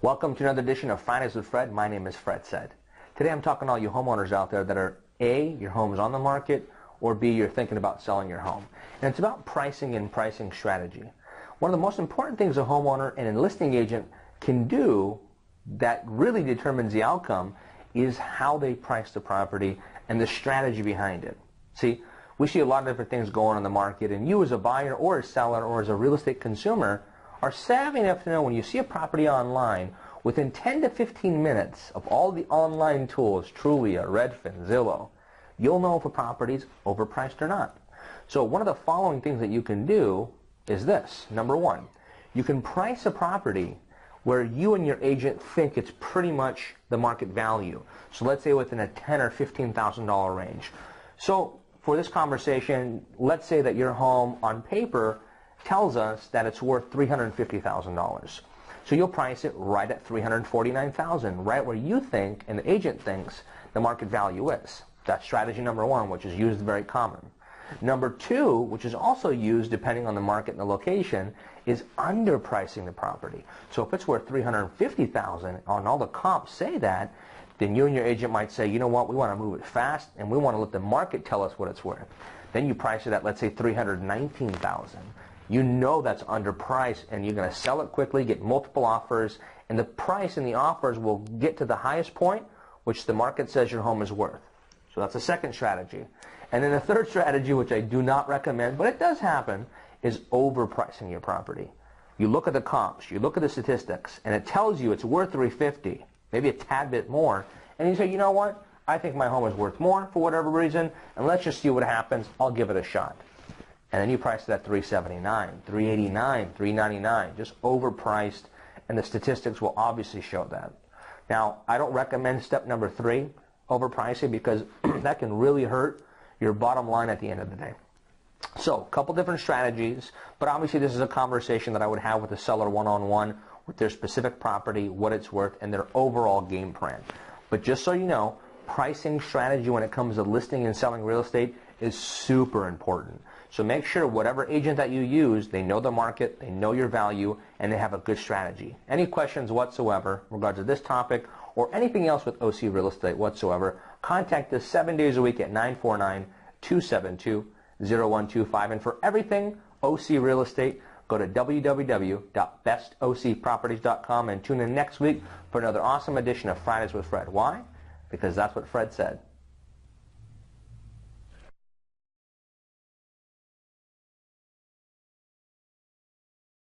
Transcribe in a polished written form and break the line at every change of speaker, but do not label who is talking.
Welcome to another edition of Fridays with Fred. My name is Fred Said. Today I'm talking to all you homeowners out there that are A, your home's on the market, or B, you're thinking about selling your home. And it's about pricing and pricing strategy. One of the most important things a homeowner and a listing agent can do that really determines the outcome is how they price the property and the strategy behind it. See, we see a lot of different things going on the market, and you as a buyer or a seller or as a real estate consumer are savvy enough to know when you see a property online, within 10 to 15 minutes of all the online tools, Trulia, Redfin, Zillow, you'll know if a property is overpriced or not. So one of the following things that you can do is this. Number one, you can price a property where you and your agent think it's pretty much the market value. So let's say within a $10,000 or $15,000 range. So for this conversation, let's say that your home on paper tells us that it's worth $350,000. So you'll price it right at $349,000, right where you think and the agent thinks the market value is. That's strategy number one, which is used very common. Number two, which is also used depending on the market and the location, is underpricing the property. So if it's worth $350,000 and all the comps say that, then you and your agent might say, you know what, we want to move it fast and we want to let the market tell us what it's worth. Then you price it at, let's say, $319,000. You know that's underpriced, and you're going to sell it quickly, get multiple offers, and the price and the offers will get to the highest point, which the market says your home is worth. So that's the second strategy. And then the third strategy, which I do not recommend, but it does happen, is overpricing your property. You look at the comps, you look at the statistics, and it tells you it's worth $350,000, maybe a tad bit more, and you say, you know what, I think my home is worth more for whatever reason, and let's just see what happens. I'll give it a shot. And then you price it at $379,000, $389,000, $399,000, just overpriced, and the statistics will obviously show that. Now, I don't recommend step number three, overpricing, because that can really hurt your bottom line at the end of the day. So, a couple different strategies, but obviously this is a conversation that I would have with the seller one-on-one with their specific property, what it's worth, and their overall game plan. But just so you know, pricing strategy when it comes to listing and selling real estate is super important. So make sure whatever agent that you use, they know the market, they know your value, and they have a good strategy. Any questions whatsoever in regards to this topic or anything else with OC Real Estate whatsoever, contact us 7 days a week at 949-272-0125. And for everything OC Real Estate, go to www.bestocproperties.com and tune in next week for another awesome edition of Fridays with Fred. Why? Because that's what Fred said.